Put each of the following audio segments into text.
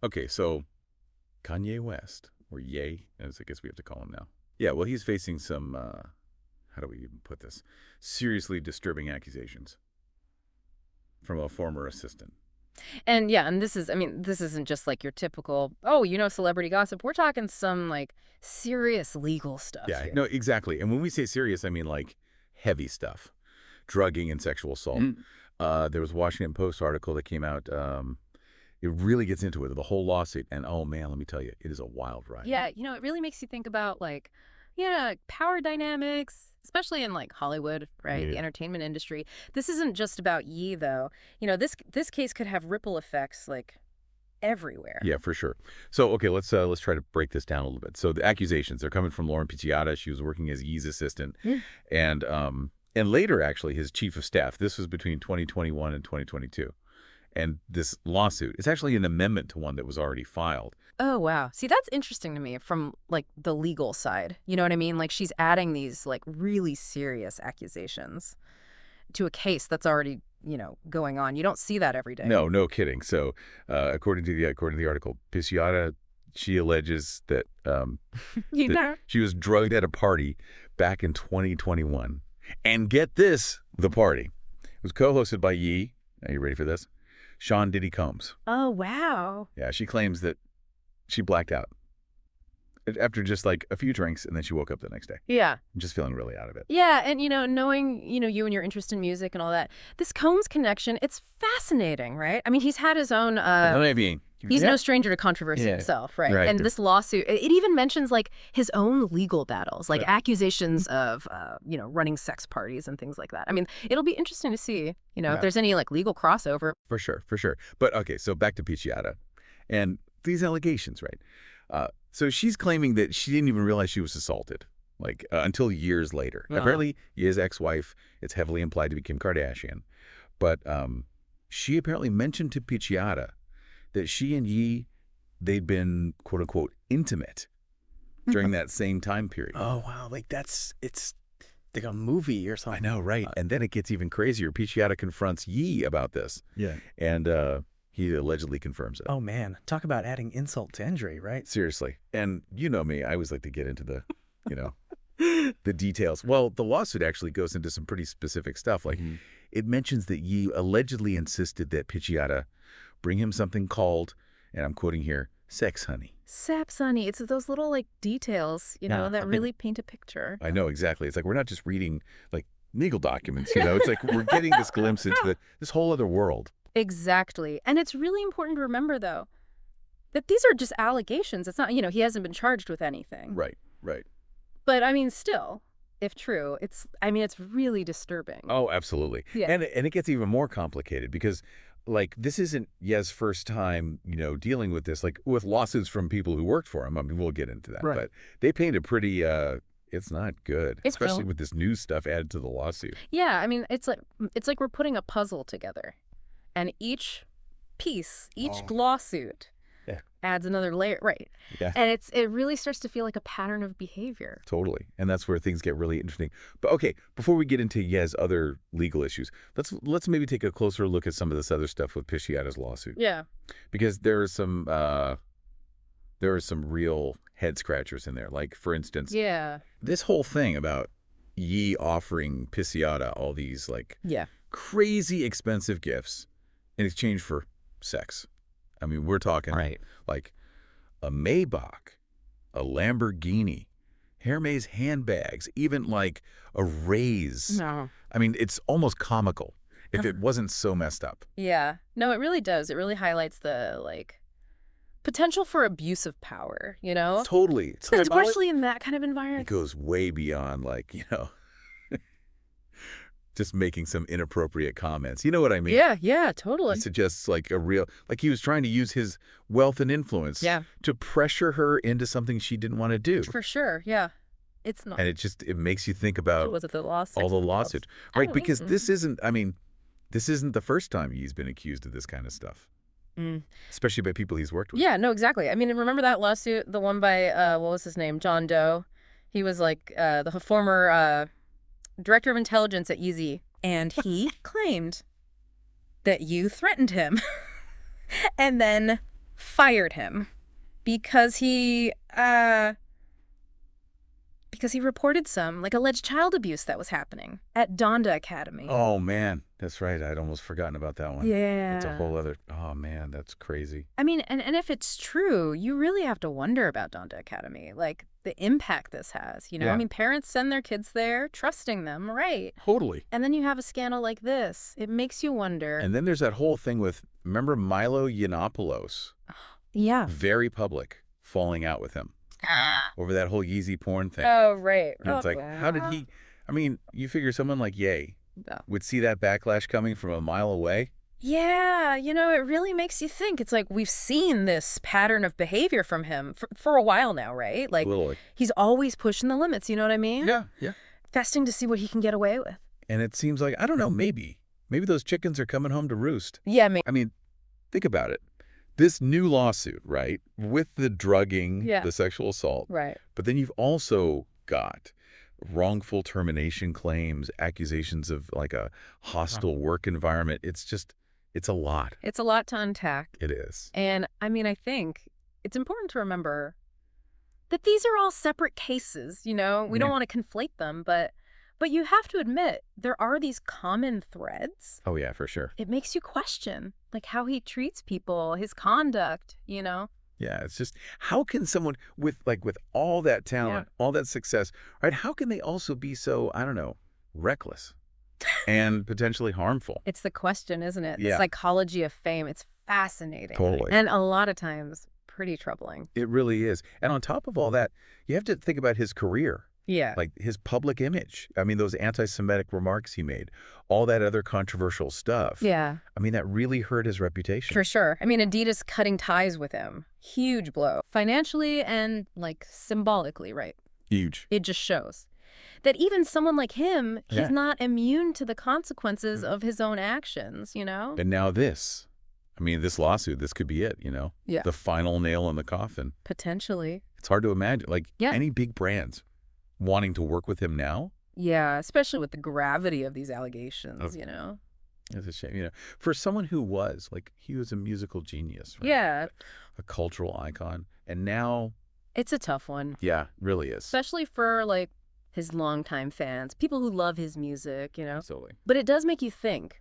Okay, so Kanye West, or Ye, as I guess we have to call him now. Yeah, well, he's facing some, how do we even put this? Seriously disturbing accusations from a former assistant. And yeah, and this is, I mean, this isn't just like your typical, oh, celebrity gossip. We're talking some like serious legal stuff Yeah, here. no, exactly. And when we say serious, I mean like heavy stuff, drugging and sexual assault. There was a Washington Post article that came out. It really gets into it, the whole lawsuit. And oh man, let me tell you, it is a wild ride. Yeah, it really makes you think about like, yeah, power dynamics, especially in like Hollywood, right? The Yeah. entertainment industry. This isn't just about Yi though. This case could have ripple effects like everywhere. Yeah, for sure. So, okay, let's try to break this down a little bit. So, the accusations they're coming from Lauren Picchiotta. She was working as Yee's assistant, Mm. and later actually his chief of staff. This was between 2021 and 2022, and this lawsuit is actually an amendment to one that was already filed. Oh, wow. See, that's interesting to me from like the legal side. You know what I mean? Like she's adding these like really serious accusations to a case that's already, going on. You don't see that every day. No, no kidding. So, according to the article, Picchiotta, she alleges that You that know. she was drugged at a party back in 2021, and get this, the party was co-hosted by Yee. Are you ready for this? Sean Diddy Combs. Oh, wow. Yeah, she claims that she blacked out after just like a few drinks, and then she woke up the next day, Yeah. just feeling really out of it. Yeah, and knowing, you and your interest in music and all that, this Combs connection, it's fascinating, right? I mean, he's had his own I mean, he's yeah, no stranger to controversy yeah, himself, right? right. And this lawsuit, it even mentions like his own legal battles, like Right. accusations of running sex parties and things like that. I mean, it'll be interesting to see, if there's any like legal crossover. For sure, for sure. But okay, so back to Picchiotta and these allegations, right? So she's claiming that she didn't even realize she was assaulted, like until years later. Apparently, his ex-wife, it's heavily implied to be Kim Kardashian, but she apparently mentioned to Picchiotta that she and Yee, they'd been quote unquote intimate during that same time period. Oh wow, like it's like a movie or I something. know, right? And then it gets even crazier. Picchiotta confronts Yee about this, Yeah. and he allegedly confirms it. Oh man, talk about adding insult to injury, right? Seriously. And you know me, I always like to get into the, you know, the details. Well, the lawsuit actually goes into some pretty specific stuff. Like it mentions that Yee allegedly insisted that Picchiotta bring him something called, and I'm quoting here, sex honey. Saps, honey, it's those little like details, Yeah, that I mean- really paint a picture. I know exactly. It's like we're not just reading like legal documents, you know. It's like we're getting this glimpse into this whole other world. Exactly. And it's really important to remember though that these are just allegations. It's not, he hasn't been charged with anything. Right, right. But I mean, still, if true, it's really disturbing. Oh, absolutely. Yeah. And it gets even more complicated because like this isn't Yez's first time, dealing with this, like with lawsuits from people who worked for him. I mean, we'll get into that. Right. But they paint a pretty it's not good, It's especially real. with this news stuff added to the lawsuit. Yeah, I mean, it's like we're putting a puzzle together. And each piece, each lawsuit Yeah. adds another layer, right? Yeah. And it really starts to feel like a pattern of behavior. Totally. And that's where things get really interesting. But okay, before we get into Yez's other legal issues, let's maybe take a closer look at some of this other stuff with Picchiotta's lawsuit. Yeah. Because there are some real head scratchers in there. Like for instance, Yeah. this whole thing about Yee offering Picchiotta all these like Yeah. crazy expensive gifts in exchange for sex. I mean, we're talking Right. like a Maybach, a Lamborghini, Hermes handbags, even like a raise. No. I mean, it's almost comical if it wasn't so messed up. Yeah. No, it really does. It really highlights the like potential for abuse of power, Totally. It's like, Especially in that kind of it environment. goes way beyond like, just making some inappropriate comments. You know what I mean? Yeah, totally. It suggests like like he was trying to use his wealth and influence Yeah. to pressure her into something she didn't want to do. For sure. Yeah. It's not. And it makes you think about Was it the lawsuit? all the lawsuits, I right? don't know. Because this isn't the first time he's been accused of this kind of stuff, especially by people he's worked with. Yeah, no, exactly. I mean, remember that lawsuit, the one by, what was his name? John Doe. He was like the former director of intelligence at Yeezy, and he claimed that you threatened him. And then fired him because he reported some, like, alleged child abuse that was happening at Donda Academy. Oh, man. That's right. I'd almost forgotten about that one. Yeah. It's a whole other... Oh, man, that's crazy. I mean, and if it's true, you really have to wonder about Donda Academy, like, the impact this has, you know? Yeah. I mean, parents send their kids there, trusting them, right? Totally. And then you have a scandal like this. It makes you wonder. And then there's that whole thing with, remember Milo Yiannopoulos? Yeah. Very public, falling out with him over that whole Yeezy porn thing. Oh, right. And it's like, how did he... I mean, you figure someone like Ye would see that backlash coming from a mile away? Yeah, you know, it really makes you think. It's like we've seen this pattern of behavior from him for a while now, right? Like, Literally. he's always pushing the limits, you know what I mean? Yeah, yeah. Testing to see what he can get away with. And it seems like, I don't know, maybe those chickens are coming home to roost. Yeah, I mean, think about it. This new lawsuit, right, with the drugging, the sexual assault, right. But then you've also got wrongful termination claims, accusations of like a hostile work environment. It's a lot. It's a lot to unpack. It is. And I mean, I think it's important to remember that these are all separate cases, you know? We don't want to conflate them, but you have to admit there are these common threads. Oh, yeah, for sure. It makes you question, like, how he treats people, his conduct, you know? Yeah, it's just, how can someone with all that talent, all that success, right, how can they also be so, I don't know, reckless and potentially harmful? It's the question, isn't it? Yeah. The psychology of fame. It's fascinating. Totally. And a lot of times pretty troubling. It really is. And on top of all that, you have to think about his career. Yeah. Like his public image. I mean, those anti-Semitic remarks he made, all that other controversial stuff. Yeah. I mean, that really hurt his reputation. For sure. I mean, Adidas cutting ties with him. Huge blow. Financially and, like, symbolically, right? Huge. It just shows that even someone like him, he's not immune to the consequences of his own actions, you know? And now this. I mean, this lawsuit, this could be it, you know? Yeah. The final nail in the coffin. Potentially. It's hard to imagine. Like, any big brands wanting to work with him now? Yeah, especially with the gravity of these allegations, you know? It's a shame, you know. For someone who was, like, he was a musical genius, right? Yeah. A cultural icon. And now... It's a tough one. Yeah, really is. Especially for, like, his longtime fans, people who love his music, you know? Absolutely. But it does make you think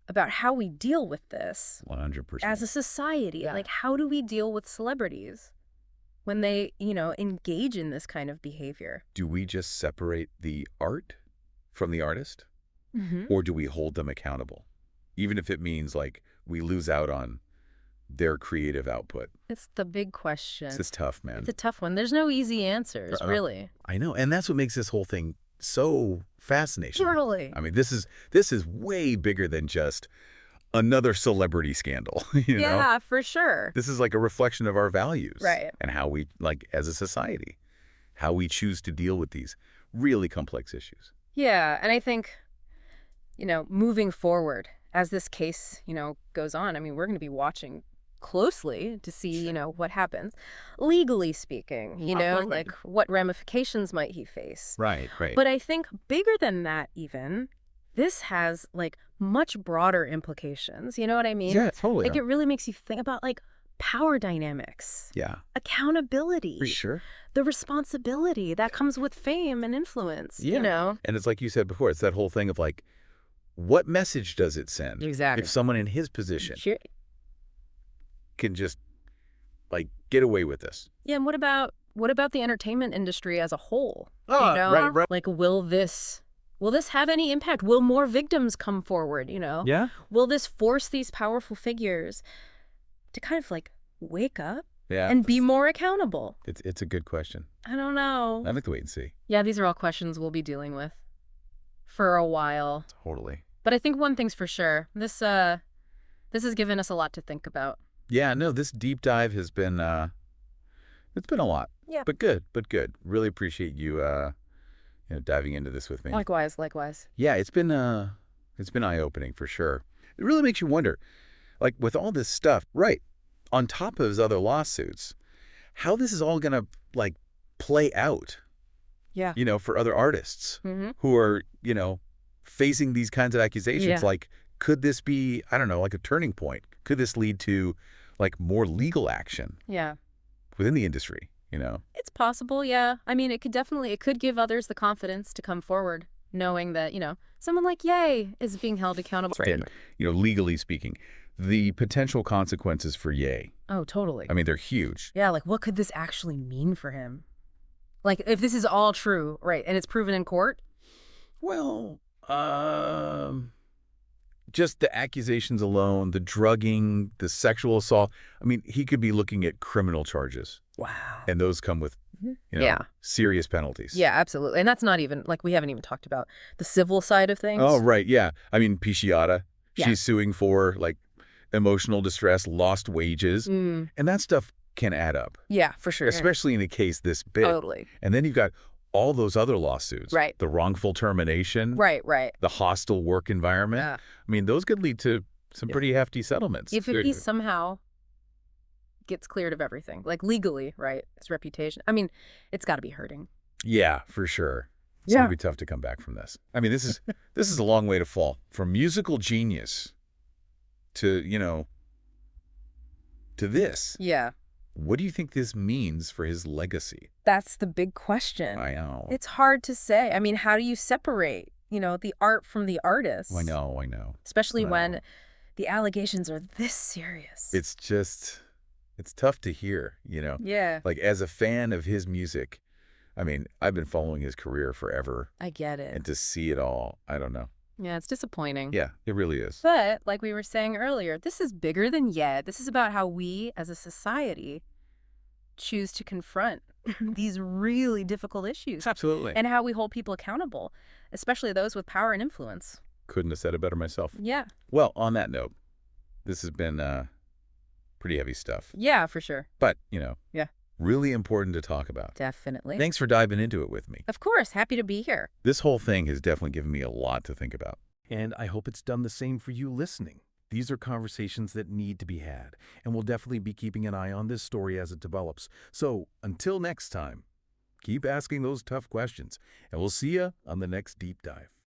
about how we deal with this. 100%. As a society. Yeah. Like, how do we deal with celebrities when they, you know, engage in this kind of behavior? Do we just separate the art from the artist? Mm-hmm. Or do we hold them accountable? Even if it means, like, we lose out on their creative output. It's the big question. It's just tough, man. It's a tough one. There's no easy answers, really. I know. And that's what makes this whole thing so fascinating. Totally. I mean, this is way bigger than just another celebrity scandal, you know? Yeah, for sure. This is like a reflection of our values. Right. And how we, like, as a society, how we choose to deal with these really complex issues. Yeah, and I think, you know, moving forward, as this case, you know, goes on, I mean, we're going to be watching closely to see, you know, what happens. Legally speaking, you know, like, what ramifications might he face? Right, right. But I think bigger than that even, this has, like, much broader implications. You know what I mean? Yeah, totally. Like, it really makes you think about, like, power dynamics. Yeah. Accountability. For sure. The responsibility that comes with fame and influence, Yeah. you know? And it's like you said before, it's that whole thing of, like, what message does it send? Exactly. If someone in his position Sure. can just, like, get away with this. Yeah, and what about the entertainment industry as a whole? Oh, you know? right. Like, will this have any impact? Will more victims come forward, you know? Yeah. Will this force these powerful figures to kind of, like, wake up Yeah. and be more accountable? It's a good question. I don't know. I'd like to wait and see. Yeah, these are all questions we'll be dealing with for a while. Totally. But I think one thing's for sure. This has given us a lot to think about. Yeah, no, this deep dive has been, it's been a lot. Yeah. But good. Really appreciate you, diving into this with me. Likewise. Yeah, it's been eye-opening for sure. It really makes you wonder, like, with all this stuff, right, on top of his other lawsuits, how this is all going to, like, play out, Yeah. you know, for other artists Mm-hmm. who are, you know, facing these kinds of accusations. Yeah. Like, could this be, I don't know, like a turning point? Could this lead to, like more legal action Yeah. within the industry, you know? It's possible, yeah. I mean, it could give others the confidence to come forward, knowing that, someone like Ye is being held accountable. And, legally speaking, the potential consequences for Ye, Oh, totally. I mean, they're huge. Yeah, like what could this actually mean for him? Like if this is all true, right, and it's proven in court? Well, just the accusations alone, the drugging, the sexual assault. I mean, he could be looking at criminal charges. Wow. And those come with, Yeah. serious penalties. Yeah, absolutely. And that's not even, like, we haven't even talked about the civil side of things. Oh, right, yeah. I mean, Pisciata, Yeah. she's suing for, like, emotional distress, lost wages, and that stuff can add up, Yeah, for sure. especially in a case this big. Totally. And then you've got all those other lawsuits. Right. The wrongful termination. Right. The hostile work environment. Yeah. I mean, those could lead to some pretty hefty settlements. If he somehow gets cleared of everything, like legally, right, his reputation, I mean, it's got to be hurting. Yeah, for sure. It's Yeah. going to be tough to come back from this. I mean, this is a long way to fall. From musical genius to, to this. Yeah. What do you think this means for his legacy? That's the big question. I know. It's hard to say. I mean, how do you separate, the art from the artist? I know. Especially I know. when the allegations are this serious. It's tough to hear, Yeah, Like, as a fan of his music, I mean, I've been following his career forever. I get it. And to see it all, I don't know. Yeah, it's disappointing. Yeah, it really is. But, like we were saying earlier, this is bigger than yet. This is about how we, as a society, choose to confront these really difficult issues. Absolutely. And how we hold people accountable, especially those with power and influence. Couldn't have said it better myself. Yeah. Well, on that note, this has been pretty heavy stuff. Yeah, for sure. But, Yeah. really important to talk about. Definitely. Thanks for diving into it with me. Of course. Happy to be here. This whole thing has definitely given me a lot to think about. And I hope it's done the same for you listening. These are conversations that need to be had, and we'll definitely be keeping an eye on this story as it develops. So, until next time, keep asking those tough questions, and we'll see you on the next deep dive.